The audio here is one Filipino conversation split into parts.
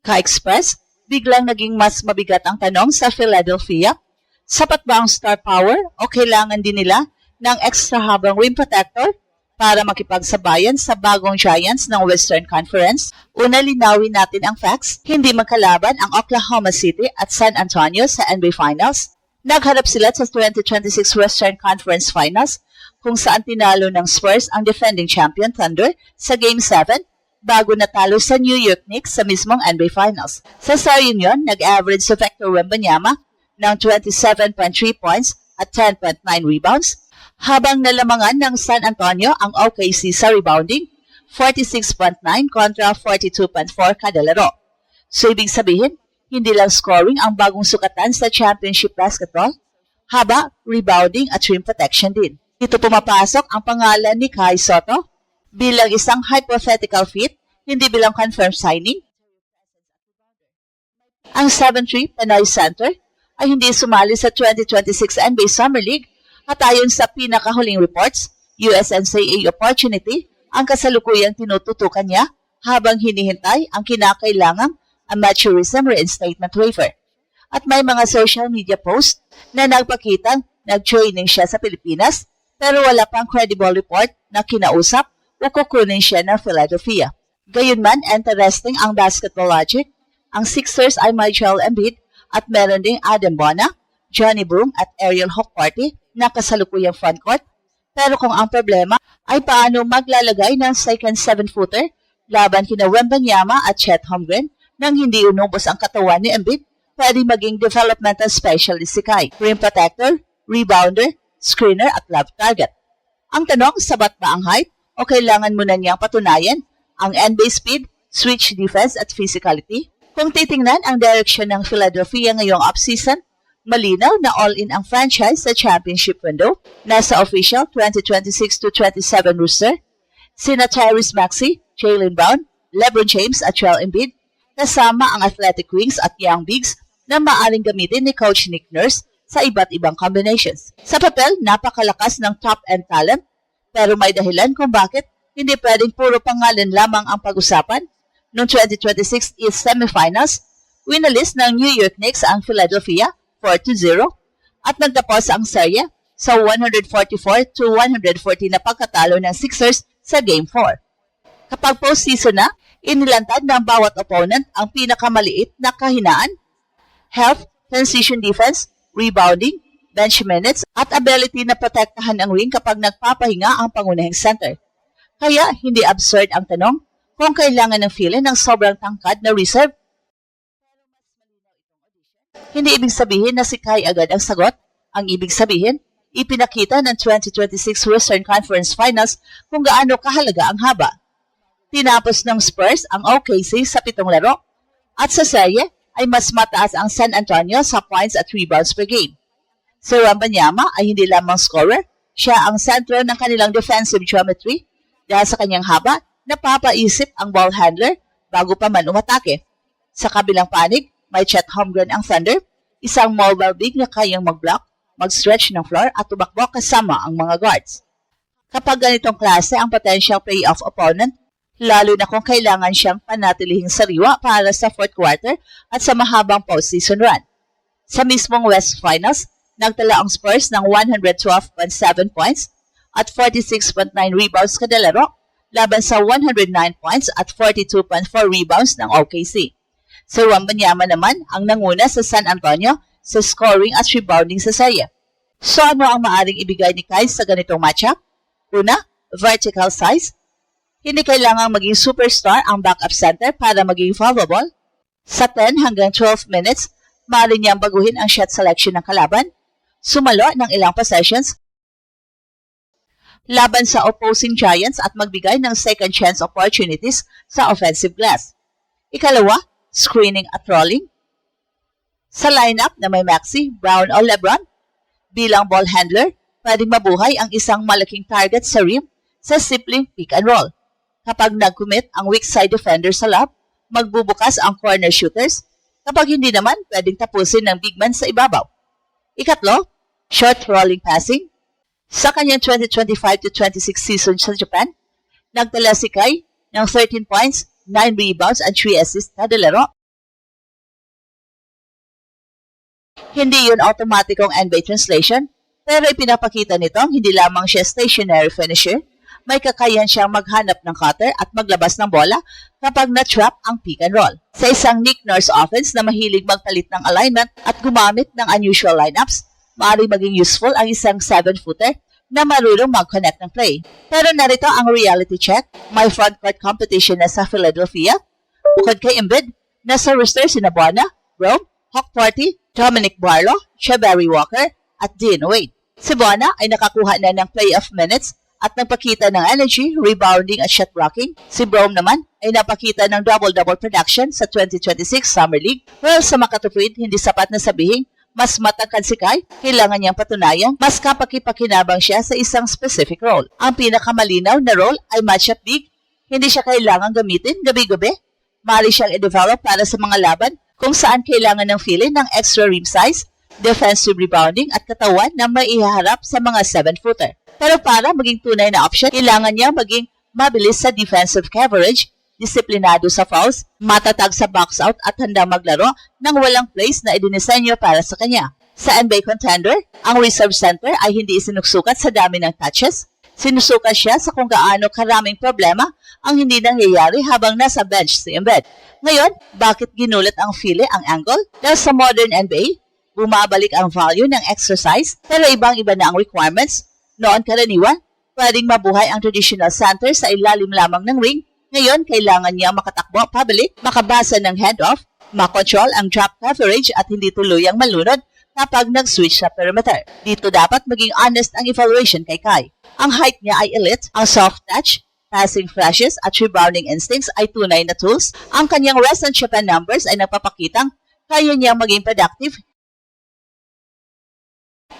Ka-Express, biglang naging mas mabigat ang tanong sa Philadelphia. Sapat ba ang star power o kailangan din nila ng extra habang rim protector para makipagsabayan sa bagong Giants ng Western Conference? Una, linawin natin ang facts. Hindi magkalaban ang Oklahoma City at San Antonio sa NBA Finals. Nagharap sila sa 2026 Western Conference Finals kung saan tinalo ng Spurs ang defending champion Thunder sa Game 7 bago natalo sa New York Knicks sa mismong NBA Finals. Sa seryeng yon, nag-average si Victor Wembanyama ng 27.3 points at 10.9 rebounds, habang nalamangan ng San Antonio ang OKC sa rebounding, 46.9 kontra 42.4 kada laro. So ibig sabihin, hindi lang scoring ang bagong sukatan sa championship basketball, haba, rebounding at rim protection din. Dito pumapasok ang pangalan ni Kai Sotto bilang isang hypothetical fit, hindi bilang confirmed signing. Ang 7'3" Pinoy center ay hindi sumali sa 2026 NBA Summer League at ayon sa pinakahuling reports, USNCAA opportunity ang kasalukuyang tinututukan niya habang hinihintay ang kinakailangang amateurism reinstatement waiver. At may mga social media posts na nagpakitang nag-training siya sa Pilipinas pero wala pang credible report na kinausap o kukunin siya ng Philadelphia. Gayunman, interesting ang basketball logic. Ang Sixers ay may Joel Embiid at meron ding Adam Bona, Johnny Broom at Ariel Hochparty na kasalukuyang frontcourt. Pero kung ang problema ay paano maglalagay ng second 7-footer laban kina Wembanyama at Chet Holmgren nang hindi unubos ang katawan ni Embiid, pwede maging developmental specialist si Kai, rim protector, rebounder, screener at love target. Ang tanong, sapat ba ang height o kailangan mo na niyang patunayan ang NBA speed, switch defense at physicality? Kung titingnan ang direksyon ng Philadelphia ngayong offseason, malinaw na all-in ang franchise sa championship window. Nasa official 2026-27 roster, sina Tyrese Maxey, Jaylen Brown, LeBron James at Joel Embiid, kasama ang athletic wings at young bigs na maaaring gamitin ni Coach Nick Nurse sa iba't ibang combinations. Sa papel, napakalakas ng top-end talent, pero may dahilan kung bakit hindi pwedeng puro pangalan lamang ang pag-usapan. Noong 2026 East Semifinals, winalis ng New York Knicks ang Philadelphia 4-0 at nagtapos ang serye sa 144-140 na pagkatalo ng Sixers sa Game 4. Kapag postseason na, inilantad ng bawat opponent ang pinakamaliit na kahinaan, health, transition defense, rebounding, bench minutes, at ability na protektahan ang wing kapag nagpapahinga ang pangunahing center. Kaya hindi absurd ang tanong kung kailangan ng Philly ng sobrang tangkad na reserve. Hindi ibig sabihin na si Kai agad ang sagot. Ang ibig sabihin, ipinakita ng 2026 Western Conference Finals kung gaano kahalaga ang haba. Tinapos ng Spurs ang OKC sa 7 laro at sa serye ay mas mataas ang San Antonio sa points at rebounds per game. Si Wembanyama ay hindi lamang scorer, siya ang sentro ng kanilang defensive geometry dahil sa kanyang haba, napapaisip ang ball handler bago pa man umatake. Sa kabilang panig, may Chet Holmgren ang Thunder, isang mobile big na kayang mag-block, mag-stretch ng floor at tumakbo kasama ang mga guards. Kapag ganitong klase ang potential playoff opponent, lalo na kung kailangan siyang panatilihing sariwa para sa fourth quarter at sa mahabang postseason run. Sa mismong West Finals, nagtala ang Spurs ng 112.7 points at 46.9 rebounds kada laro laban sa 109 points at 42.4 rebounds ng OKC. Si Wembanyama naman ang nanguna sa San Antonio sa scoring at rebounding sa serye. So ano ang maaring ibigay ni Kai sa ganitong matchup? Una, vertical size. Hindi kailangang maging superstar ang backup center para maging valuable. Sa 10 hanggang 12 minutes, maaari niyang baguhin ang shot selection ng kalaban, sumalo ng ilang possessions laban sa opposing Giants at magbigay ng second chance opportunities sa offensive glass. Ikalawa, screening at rolling. Sa lineup na may Maxey, Brown o LeBron, bilang ball handler, pwedeng mabuhay ang isang malaking target sa rim sa simpleng pick and roll. Kapag nag-commit ang weak side defender sa lob, magbubukas ang corner shooters. Kapag hindi naman, pwedeng tapusin ng big man sa ibabaw. Ikatlo, short rolling passing. Sa kanyang 2025-26 season sa Japan, nagtala si Kai ng 13 points, 9 rebounds, and 3 assists kada laro. Hindi yun automatikong NBA translation, pero ipinapakita nitong hindi lamang siya stationary finisher, may kakayahan siyang maghanap ng cutter at maglabas ng bola kapag na-trap ang pick and roll. Sa isang Nick Nurse offense na mahilig magpalit ng alignment at gumamit ng unusual lineups, maaaring maging useful ang isang 7-footer na marunong mag-connect ng play. Pero narito ang reality check, may front-court competition na sa Philadelphia. Bukod kay Embiid, nasa roster sina Buana, Rome, Hawk Party, Dominic Barlow, Jabari Walker, at Dean Wade. Si Buana ay nakakuha na ng playoff minutes at nagpakita ng energy, rebounding at shot blocking. Si Brome naman ay napakita ng double-double production sa 2026 Summer League. Well, sa makatupid, hindi sapat na sabihin mas matangkad si Kai, kailangan niyang patunayan, mas kapakipakinabang siya sa isang specific role. Ang pinakamalinaw na role ay matchup big. Hindi siya kailangang gamitin gabi-gabi. Maaari siyang i-develop para sa mga laban kung saan kailangan ng feeling ng extra rim size, defensive rebounding at katawan na may ihaharap sa mga 7-footer. Pero para maging tunay na option, kailangan niya maging mabilis sa defensive coverage, disiplinado sa fouls, matatag sa box out at handang maglaro ng walang plays na idinisenyo para sa kanya. Sa NBA contender, ang reserve center ay hindi isinuksukat sa dami ng touches. Sinusukat siya sa kung gaano karaming problema ang hindi nangyayari habang nasa bench si Embiid. Ngayon, bakit ginulat ang fili ang angle? Dahil sa modern NBA, bumabalik ang value ng exercise pero ibang-iba na ang requirements. Noon karaniwan, pwedeng mabuhay ang traditional center sa ilalim lamang ng ring. Ngayon, kailangan niya makatakbo pabalik, makabasa ng handoff, makontrol ang drop coverage at hindi tuluyang malunod kapag nag-switch sa perimeter. Dito dapat maging honest ang evaluation kay Kai. Ang height niya ay elite, ang soft touch, passing flashes at rebounding instincts ay tunay na tools. Ang kanyang recent Japan numbers ay nagpapakitang kaya niyang maging productive,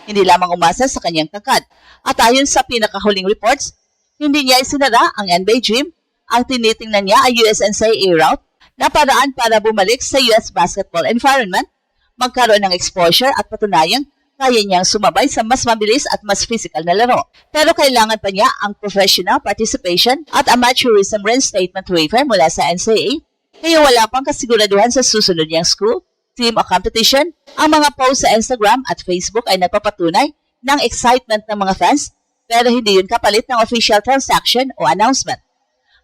hindi lamang umasa sa kanyang tangkad. At ayon sa pinakahuling reports, hindi niya isinara ang NBA dream. Ang tinitingnan niya ay USNCAA route na paraan para bumalik sa US basketball environment, magkaroon ng exposure at patunayang kaya niyang sumabay sa mas mabilis at mas physical na laro. Pero kailangan pa niya ang professional participation at amateurism reinstatement waiver mula sa NCAA, kaya wala pang kasiguraduhan sa susunod niyang school, team o competition. Ang mga posts sa Instagram at Facebook ay nagpapatunay ng excitement ng mga fans, pero hindi yun kapalit ng official transaction o announcement.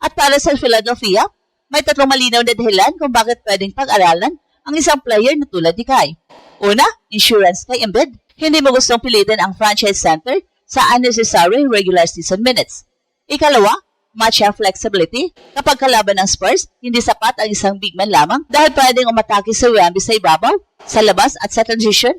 At para sa Philadelphia, may tatlong malinaw na dahilan kung bakit pwedeng pag-aralan ang isang player na tulad ni Kai. Una, insurance kay Embiid. Hindi mo gustong pilitin ang franchise center sa unnecessary regular season minutes. Ikalawa, match ang flexibility. Kapag kalaban ng Spurs, hindi sapat ang isang big man lamang dahil pwedeng umatake sa Wemby sa ibabaw, sa labas at sa transition.